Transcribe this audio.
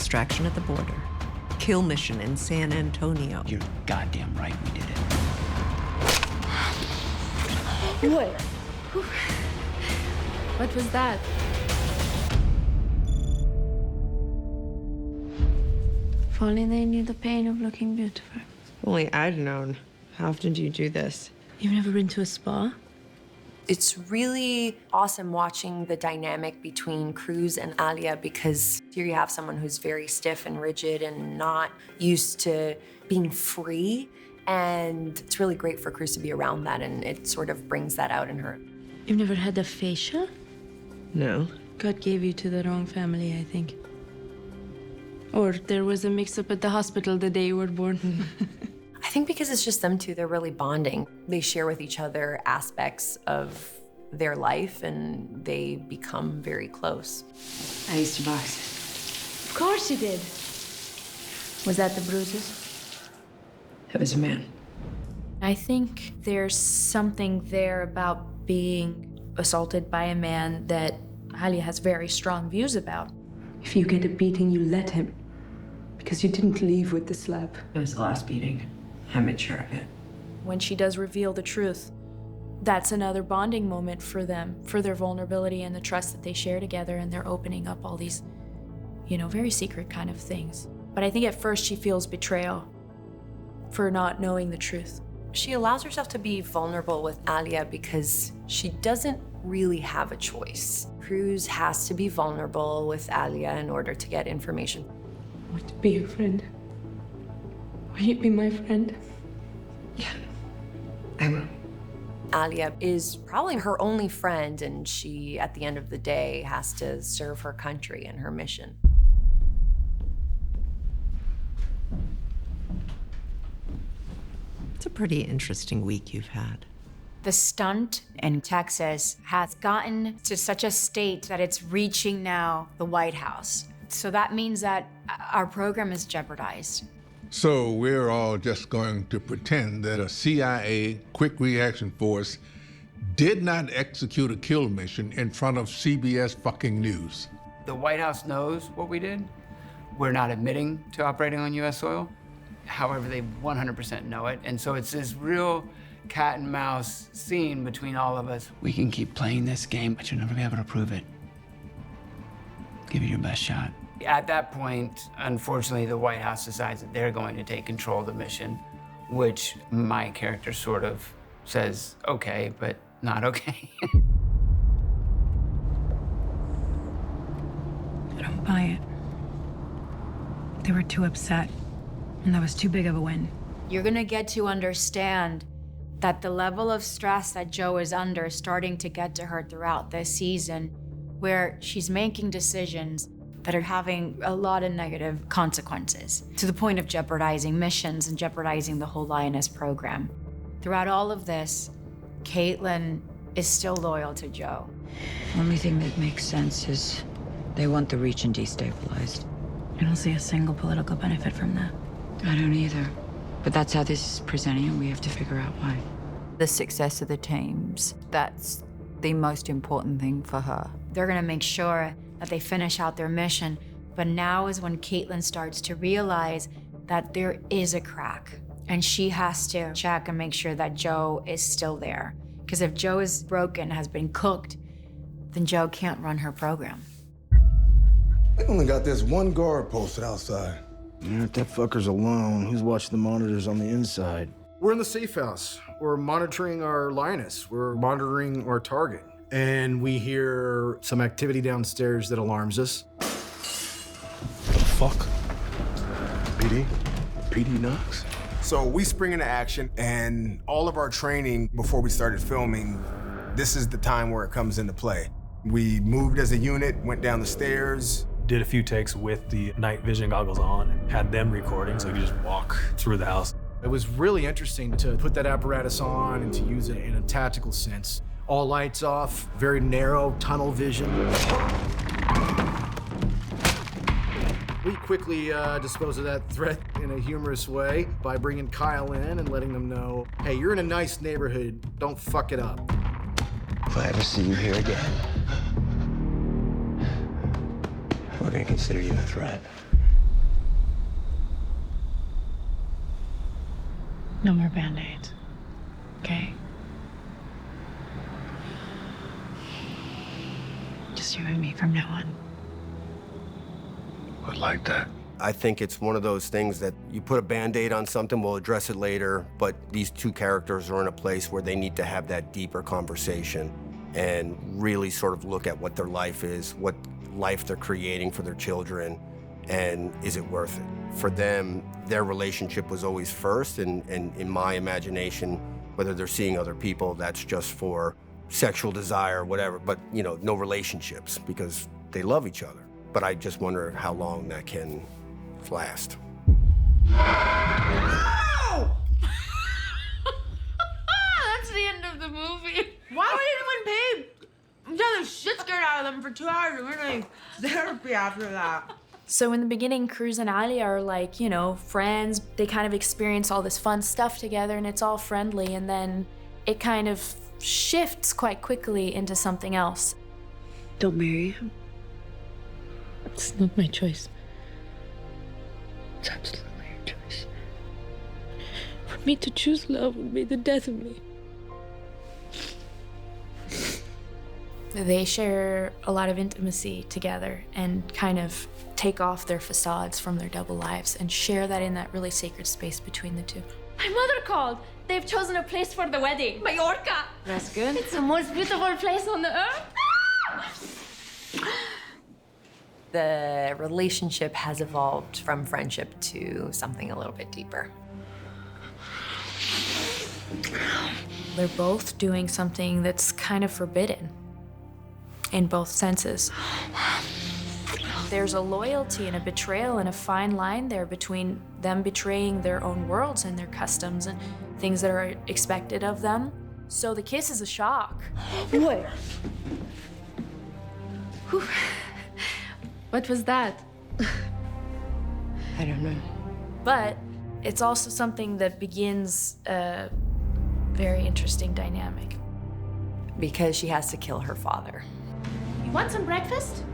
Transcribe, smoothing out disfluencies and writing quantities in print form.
extraction at the border, kill mission in San Antonio. You're goddamn right we did it. What? What was that? If only they knew the pain of looking beautiful. Only I'd known. How often do you do this? You've never been to a spa? It's really awesome watching the dynamic between Cruz and Alia, because here you have someone who's very stiff and rigid and not used to being free. And it's really great for Cruz to be around that, and it sort of brings that out in her. You've never had a fascia? No. God gave you to the wrong family, I think. Or there was a mix-up at the hospital the day you were born. I think because it's just them two, they're really bonding. They share with each other aspects of their life, and they become very close. I used to box. Of course you did. Was that the bruises? That was a man. I think there's something there about being assaulted by a man that Alia has very strong views about. If you get a beating, you let him. Because you didn't leave with the slap. It was the last beating. I'm mature of it. When she does reveal the truth, that's another bonding moment for them, for their vulnerability and the trust that they share together, and they're opening up all these, very secret kind of things. But I think at first she feels betrayal for not knowing the truth. She allows herself to be vulnerable with Alia because she doesn't really have a choice. Cruz has to be vulnerable with Alia in order to get information. I want to be your friend. Will you be my friend? Yeah, I will. Alia is probably her only friend, and she, at the end of the day, has to serve her country and her mission. It's a pretty interesting week you've had. The stunt in Texas has gotten to such a state that it's reaching now the White House. So that means that our program is jeopardized. So we're all just going to pretend that a CIA quick reaction force did not execute a kill mission in front of CBS fucking News. The White House knows what we did. We're not admitting to operating on U.S. soil. However, they 100% know it. And so it's this real cat and mouse scene between all of us. We can keep playing this game, but you'll never be able to prove it. Give it your best shot. At that point, unfortunately, the White House decides that they're going to take control of the mission, which my character sort of says, okay, but not okay. I don't buy it. They were too upset, and that was too big of a win. You're gonna get to understand that the level of stress that Joe is under is starting to get to her throughout this season, where she's making decisions that are having a lot of negative consequences, to the point of jeopardizing missions and jeopardizing the whole Lioness program. Throughout all of this, Caitlin is still loyal to Joe. Only thing that makes sense is they want the region destabilized. I don't see a single political benefit from that. I don't either. But that's how this is presenting, and we have to figure out why. The success of the teams, that's the most important thing for her. They're gonna make sure that they finish out their mission, but now is when Caitlin starts to realize that there is a crack, and she has to check and make sure that Joe is still there. Because if Joe is broken, has been cooked, then Joe can't run her program. They only got this one guard posted outside. Yeah, if that fucker's alone, who's watching the monitors on the inside? We're in the safe house. We're monitoring our Lioness. We're monitoring our target. And we hear some activity downstairs that alarms us. The fuck? PD? PD knocks? So we spring into action, and all of our training before we started filming, this is the time where it comes into play. We moved as a unit, went down the stairs. Did a few takes with the night vision goggles on, had them recording so we could just walk through the house. It was really interesting to put that apparatus on and to use it in a tactical sense. All lights off, very narrow tunnel vision. We quickly dispose of that threat in a humorous way by bringing Kyle in and letting them know, hey, you're in a nice neighborhood, don't fuck it up. If I ever see you here again, we're gonna consider you a threat. No more Band-Aids. Okay? Just you and me from now on. Would like that. I think it's one of those things that you put a Band-Aid on something, we'll address it later, but these two characters are in a place where they need to have that deeper conversation and really sort of look at what their life is, what life they're creating for their children, and is it worth it? For them, their relationship was always first, and in my imagination, whether they're seeing other people, that's just for sexual desire, whatever, but you know, no relationships because they love each other. But I just wonder how long that can last. That's the end of the movie. Why would anyone pay until the shit scared out of them for 2 hours and we're like therapy after that? So in the beginning, Cruz and Alia are like, you know, friends. They kind of experience all this fun stuff together and it's all friendly. And then it kind of shifts quite quickly into something else. Don't marry him. It's not my choice. It's absolutely your choice. For me to choose love would be the death of me. They share a lot of intimacy together and kind of take off their facades from their double lives and share that in that really sacred space between the two. My mother called. They've chosen a place for the wedding. Mallorca. That's good. It's the most beautiful place on the earth. The relationship has evolved from friendship to something a little bit deeper. They're both doing something that's kind of forbidden in both senses. There's a loyalty and a betrayal and a fine line there between them betraying their own worlds and their customs and things that are expected of them. So the kiss is a shock. What? What was that? I don't know. But it's also something that begins a very interesting dynamic. Because she has to kill her father. You want some breakfast?